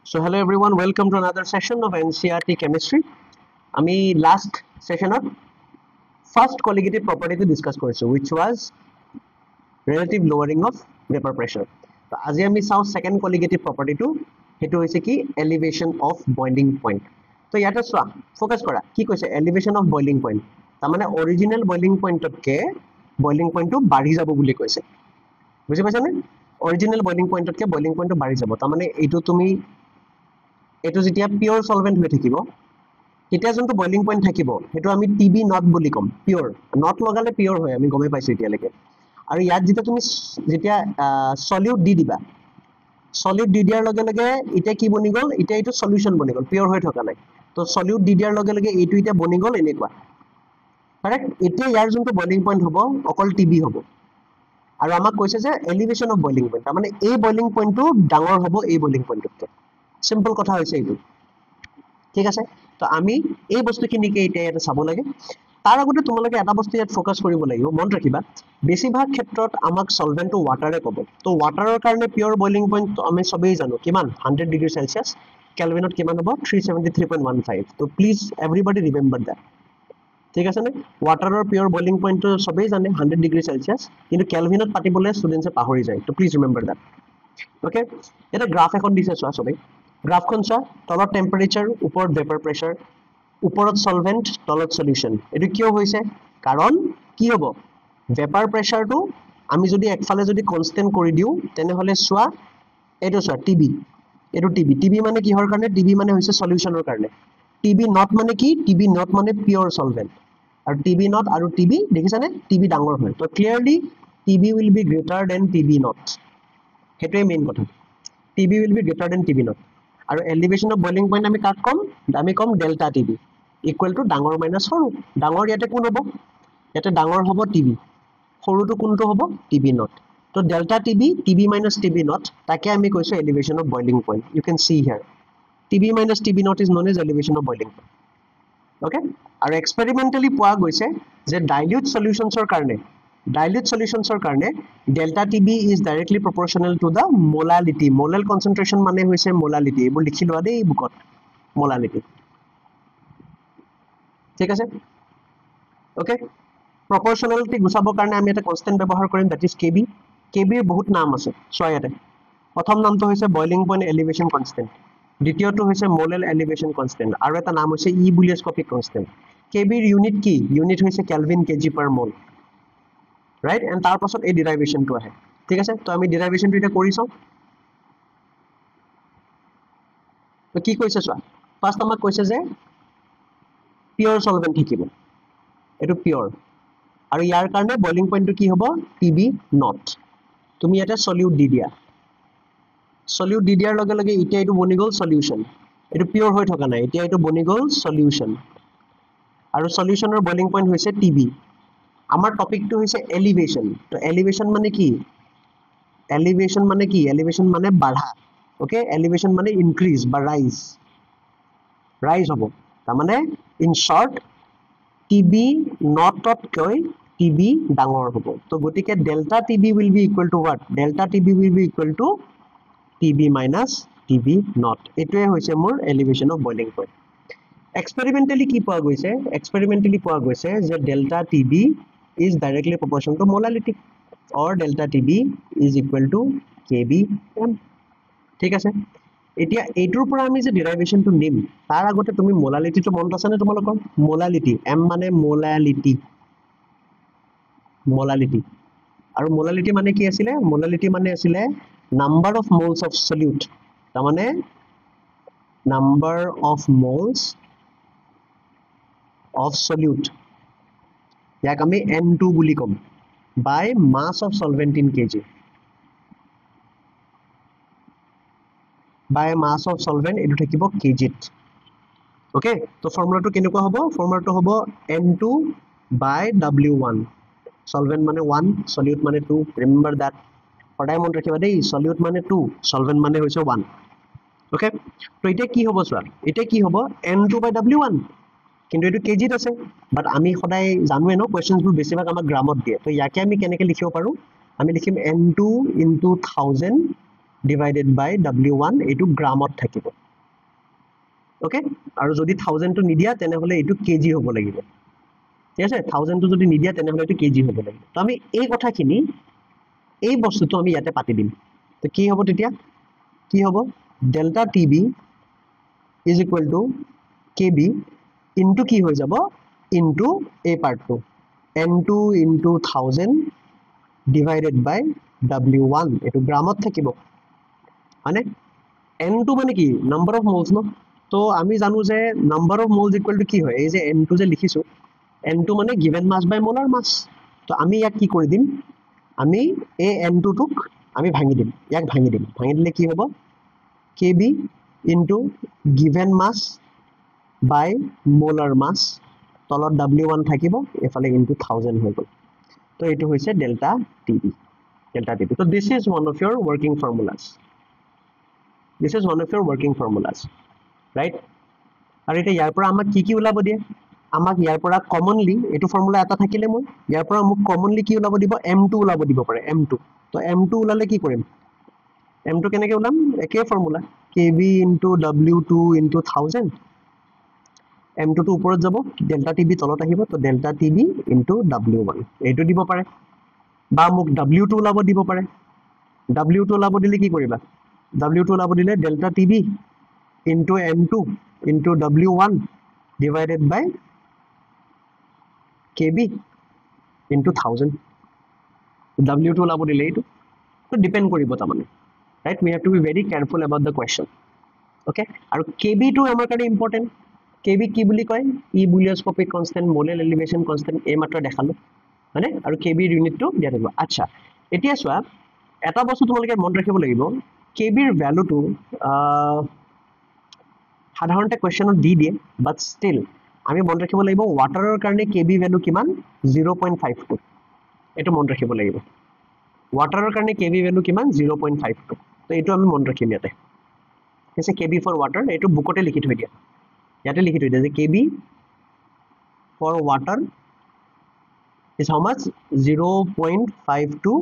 So hello everyone, welcome to another session of NCERT Chemistry. আমি last session of first colligative property to discuss কৰিছো, which was relative lowering of vapor pressure. তো আজি আমি চাও second colligative property to হেতু হৈছে কি elevation of boiling point. তো ইয়াতে চোৱা ফোকাস কৰা কি কৈছে elevation of boiling point. তাৰমানে original boiling point তকে boiling point to বাঢ়ি যাব বুলি কৈছে. বুজি পাইছানে? Original boiling point তকে boiling point to বাঢ়ি যাব. তাৰমানে এইটো তুমি এটো যেতিয়া পিওর সলভেন্ট হৈ থাকিব তেতিয়া যোনটো বয়লিং পইণ্ট থাকিব হেতু আমি টিবি নট বুলি কম পিওর নট লগালে পিওর হয় আমি গমে পাইছো এতিয়া লেকে আৰু ইয়াত যেতিয়া তুমি যেতিয়া সলিউট দি দিবা সলিউট দি দিয়াৰ লগে লগে এটা কি বনি গল এটা এটো সলিউশন বনি গল পিওর হৈ থকা নাই তো সলিউট দি দিয়াৰ লগে লগে এইটো এটা বনি গল এনেকুৱা কাৰেক্ট এতিয়া ইয়াৰ যোনটো বয়লিং পইণ্ট হ'ব অকল টিবি হ'ব আৰু আমাক কৈছে যে এলিভেশন অফ বয়লিং পইণ্ট মানে এই বয়লিং পইণ্টটো ডাঙৰ হ'ব এই বয়লিং পইণ্টতকৈ সিম্পল কথা হৈছে এইটো ঠিক আছে তো আমি এই বস্তুখিনিকে এতিয়া এটা চাব লাগে তাৰ আগতে তোমালোকে এটা বস্তু ইয়াত ফোকাস কৰিব লাগিব মন ৰাখিবা বেছিভাগ ক্ষেত্ৰত আমাক সলভেন্টটো ওয়াটাৰে ক'ব তো ওয়াটাৰৰ কাৰণে পিওৰ বয়লিং পইণ্ট আমি সবেই জানো কিমান 100 ডিগ্ৰী সেলসিয়াস কেলভিনত কিমান হ'ব 373.15 তো প্লিজ এভৰিবডি ৰিমেম্বৰ দ্যাট ঠিক আছে নে ওয়াটাৰৰ পিওৰ বয়লিং পইণ্ট সবেই জানে 100 ডিগ্ৰী সেলসিয়াস কিন্তু কেলভিনত পাতিবলৈ ষ্টুডেন্টছে পাহৰি যায় তো প্লিজ ৰিমেম্বৰ দ্যাট ওকে এটা গ্ৰাফ এখন দিছে চোৱা সবেই গ্ৰাফখন চোৱা তলত টেম্পাৰেচাৰ ওপৰত ভেপাৰ প্ৰেসাৰ ওপৰত সলভেন্ট তলত সলিউশন এটো কিয় হৈছে কাৰণ কি হ'ব ভেপাৰ প্ৰেসাৰটো আমি যদি একফালে যদি কনস্ট্যান্ট কৰি দিও তেনে হলে চোৱা এটো চোৱা টিবি এটো টিবি টিবি মানে কিহৰ কাৰণে টিবি মানে হৈছে সলিউশনৰ কাৰণে টিবি নট মানে কি টিবি নট মানে পিওৰ সলভেন্ট আৰু টিবি নট আৰু টিবি দেখিছানে টিবি ডাঙৰ হয় তো clearly TB will be greater than TB naught হেটোৱে মেইন কথা TB will be greater than TB naught আৰু এলিভেশন অফ বয়লিং পইণ্ট আমি কম ডেল্টা টিবি ইকুৱেল টু ডাঙৰ মাইনাস সৰু ডাঙৰ ইয়াতে কোন হ'ব ইয়াতে ডাঙৰ হ'ব টিবি সৰুটো কোনটো হ'ব টিবি নট তো delta TB TB minus TB nought তাকে আমি কৈছো elevation of boiling point you can see here TB minus TB nought is known as elevation of boiling point okay আৰু এক্সপেৰিমেন্টালি পোৱা গৈছে যে ডাইলিউট সলিউশনছৰ কাৰণে delta TB is directly proportional to the molality molal concentration মানে হৈছে molality এইবোৰ লিখি লোৱা দেই বুকত molality ঠিক আছে ওকে proportionality গুছাবৰ কাৰণে আমি এটা কনস্ট্যান্ট ব্যৱহাৰ কৰিম that is kb kb ৰ বহুত নাম আছে চোৱা ইয়াতে প্ৰথম নামটো হৈছে boiling point elevation constant দ্বিতীয়টো হৈছে molar elevation constant আৰু এটা নাম হৈছে ebullioscopic constant kb ৰ ইউনিট কি ইউনিট হৈছে kelvin kg per mole right and tar pasot a derivation to ahe thik ase to ami derivation to eta kori sau to ki koise swa first amak koise je pure solvent thikibo etu pure aru yar karone boiling point to ki hobo tb not tumi eta solute di dia solute di diar loge loge eta etu boni gol solution etu pure hoi thoka nai eta etu boni gol solution aru solution or boiling point hoise tb আমার topic তো হইছে elevation তো elevation মানে কি elevation মানে বাঢ়া okay elevation মানে increase বা রাইজ হ'ব তা মানে ইন শর্ট টিবি নটত কৈ টিবি ডাঙৰ হ'ব তো গটিকে delta TB will be equal to what delta TB will be equal to TB minus TB naught এটোৱে হৈছে মোৰ elevation of boiling point experimentally কি পোৱা গৈছে যে delta TB is directly proportional to molality or delta TB is equal to kbm ঠিক আছে এতিয়া এইটোৰ পৰা আমি যে ডেৰিভেশন টো নিম তাৰ আগতে তুমি মোলালিটি টো মনত আছে নে তোমালোকৰ মোলালিটি m মানে মোলালিটি আৰু মোলালিটি মানে কি আছিল মোলালিটি মানে আছিল number of moles of solute তাৰ মানে number of moles of solute ইয়াক আমি n2 বুলি কম by mass of solvent in kg by mass of solvent এটো থাকিব kg ওকে তো ফর্মুলাটো কেনেকুৱা হ'ব ফর্মুলাটো হ'ব n2 by w1 solvent মানে 1 solute মানে 2 remember that সদায় মনত ৰাখিবা দেই solute মানে 2 solvent মানে হৈছে 1 ওকে তো এটা কি হ'ব চোৱা এটা কি হ'ব n2 by w1 কিন্তু এটো কেজিত আছে বাট আমি সদায় জানোৱে ন কোৱেশ্চনছ বোৰ বেছিভাগ আমাক গ্ৰামত দিয়ে তো ইয়াকে আমি কেনেকৈ লিখিব পাৰো আমি লিখিম n2 into 1000 divided by W1 এইটো গ্ৰামত থাকিব ওকে আৰু যদি 1000 টো নিদিয়া তেনে হলে এইটো কেজি হ'ব লাগিব ঠিক আছে 1000 টো যদি নিদিয়া তেনে হলে এইটো কেজি হ'ব লাগিব তো আমি এই কথাখিনি এই বস্তুটো আমি ইয়াতে পাতি দিম তো কি হ'ব তেতিয়া কি হ'ব delta TB is equal to kb into কি হৈ যাব into a part to n2 into 1000 divided by w1 এটো গ্রামত থাকিব মানে n2 মানে কি number of moles no তো আমি জানো যে number of moles equal to কি হয় এই যে n2 যে লিখিছো n2 মানে given mass by molar mass তো আমি ইয়াক কি কৰি দিম আমি এই n2 টুক আমি ভাঙি দিম ইয়াক ভাঙি দিলে কি হ'ব kb into given mass by molar mass তলত w1 থাকিব এফালে into 1000 হৈ গল তো এটো হৈছে delta tb so this is one of your working formulas right আৰু এটা ইয়াৰ পৰা আমাক কি ওলাব দিয়ে আমাক ইয়াৰ পৰা কমনলি এটো ফৰ্মুলা এটা থাকিলে মই ইয়াৰ পৰা মোক কমনলি কি ওলাব দিব m2 ওলাব দিব পাৰে m2 তো m2 ওলালে কি কৰিম m2 কেনেকৈ ওলাম একে formula kb into w2 into 1000 m2 টো ওপৰত যাব ডেল্টা টিবি তলত আহিব তো ডেল্টা টিবি into w1 এইটো দিব পাৰে বা মোক w2 ওলাব দিব পাৰে w2 ওলাব দিলে কি কৰিবা w2 ওলাব দিলে delta TB into m2 into w1 divided by kb into 1000 w2 ওলাব দিলে এইটো তো ডিপেন্ড কৰিব তাৰমানে right we have to be very careful about the question okay আৰু kb টো আমাৰ কাৰণে ইম্পৰ্টেন্ট kb কি বুলি কয় ই বুলিয়াস্কোপিক কনস্ট্যান্ট মোলেল এলিভেশন কনস্ট্যান্ট এই মাত্ৰ দেখালো মানে আৰু kb ৰ ইউনিটটো দিয়া থাকিব আচ্ছা এতিয়া চোৱা এটা বস্তু তোমালোকে মন ৰাখিব লাগিব kb ৰ ভ্যালুটো সাধাৰণতে কোৱেশ্চনত দি দিয়ে বাট ষ্টিল আমি মন ৰাখিব লাগিব ওয়াটাৰৰ কাৰণে kb ভ্যালু কিমান 0.52 এটো মন ৰাখিব লাগিব ওয়াটাৰৰ কাৰণে kb ভ্যালু কিমান 0.52 তো এটো আমি মন ৰাখিম ইয়াতে এসে kb ফৰ ওয়াটাৰ এটো বুকতে লিখি থৈ দিয়া ইয়াতে লিখি থৈ দিয়া যে kb for water is how much 0.52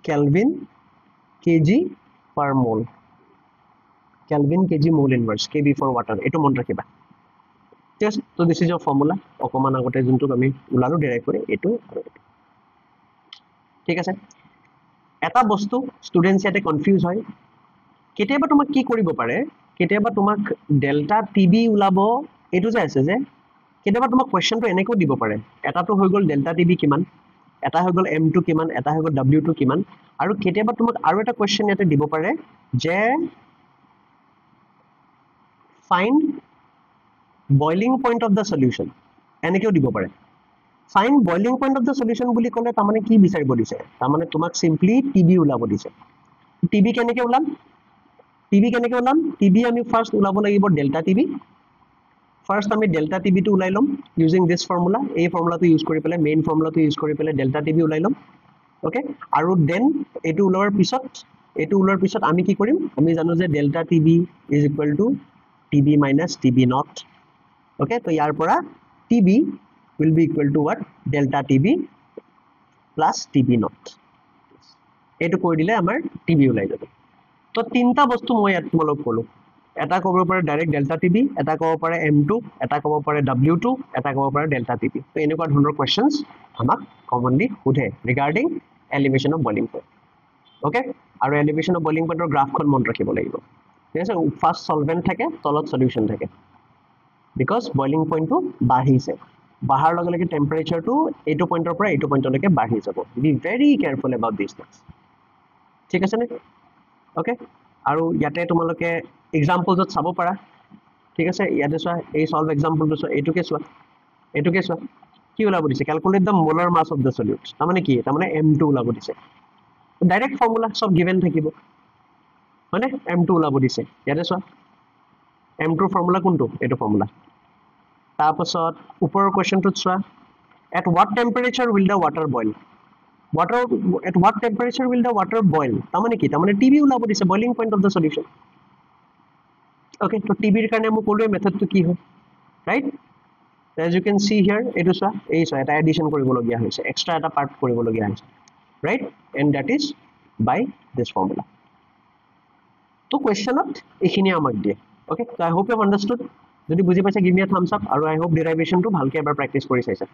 kelvin kg per mole kelvin kg mole inverse kb for water eto mon rakhiba just so this is your formula okoman agote juntuk ami ulalu derive kore eto ঠিক আছে এটা বস্তু students ইয়াতে confuse হয় কেতিয়াবা তোমাক কি কৰিব পাৰে কেতিয়াবা তোমাক ডেল্টা টিবি উলাব এটো যে আছে যে কেতিয়াবা তোমাক কোৱেশ্চনটো এনেকৈ দিব পাৰে এটাটো হৈ গল ডেল্টা টিবি কিমান এটা হৈ গল m2 কিমান এটা হৈ গল w2 কিমান আৰু কেতিয়াবা তোমাক আৰু এটা কোৱেশ্চন ইয়াতে দিব পাৰে যে find boiling point of the solution এনেকেও দিব পাৰে find boiling point of the solution বুলি ক'লে তাৰমানে কি বিচাৰিব দিছে তাৰমানে তোমাক সিম্পলি টিবি উলাব দিছে টিবি কেনেকৈ উলাম টিবি আমি ফাৰ্স্ট উলাব লাগিব ডেল্টা টিবি ফাৰ্স্ট আমি ডেল্টা টিবি টো উলাই লম ইউজিং দিস ফৰ্মুলা এই ফৰ্মুলাটো ইউজ কৰি পেলাই মেইন ফৰ্মুলাটো ইউজ কৰি পেলাই ডেল্টা টিবি উলাই লম ওকে আৰু দেন এটো উলোৱাৰ পিছত আমি কি কৰিম আমি জানো যে delta TB is equal to TB minus TB naught okay so ইয়াৰ পৰা TB will be equal to what delta TB plus TB naught এটো কৰি দিলে আমাৰ TB ওলাই যাব তো তিনটা বস্তু মই ইয়াত তোমালোক কলো এটা ক'ব পাৰে ডাইৰেক্ট ডেল্টা TB এটা ক'ব পাৰে m2 এটা ক'ব পাৰে w2 এটা ক'ব পাৰে ডেল্টা TB তো এনেকুৱা ধৰণৰ কোৱেশ্চনস আমাক কমনলি সোধে regarding elevation of boiling point okay আৰু এলিভেশন অফ বইলিং পইণ্টৰ গ্ৰাফখন মন ৰাখিব লাগিব ঠিক আছে ফাৰ্স্ট সলভেন্ট থাকে তলত সলিউশন থাকে বিকজ বয়লিং পইণ্টটো বাঢ়িছে বাঢ়াৰ লগে লগে টেম্পাৰেচাৰটো এইটো পইণ্টৰ পৰা এইটো পইণ্টলৈকে বাঢ়ি যাব B very careful about this things ঠিক আছে নে ওকে আৰু ইয়াতে তোমালোকে এক্সাম্পলছত চাব পাৰা ঠিক আছে ইয়াতে চোৱা এই সলভ এক্সাম্পলটো চোৱা এইটোকে চোৱা কি ওলাব দিছে calculate the molar mass of the solute তাৰমানে কি তাৰমানে m2 ওলাব দিছে ডাইৰেক্ট ফৰ্মুলা সব গিভেন থাকিব মানে m2 ওলাব দিছে ইয়াতে চোৱা m2 ফৰ্মুলা কোনটো এটো ফৰ্মুলা তাৰপাছত ওপৰৰ কোৱেশ্চনটোত চোৱা at what temperature will the water boil তাৰমানে কি তাৰমানে TB ওলাব দিছে boiling point of the solution okay তো TB ৰ কাৰণে মই ক'লোৱে মেথডটো কি হয় right as you can see here এটো চোৱা এই চোৱা এটা এডিশন কৰিব লগিয়া হৈছে এক্সট্ৰা এটা পাৰ্ট কৰিব লগিয়া হৈছে right and that is by this formula তো কোৱেশ্চনত এইখিনি আমাক দিয়ে okay so I hope you have understood যদি বুজি পাইছা give me a thumbs up আৰু I hope derivation টো ভালকে এবাৰ প্ৰেক্টিছ কৰি চাইছা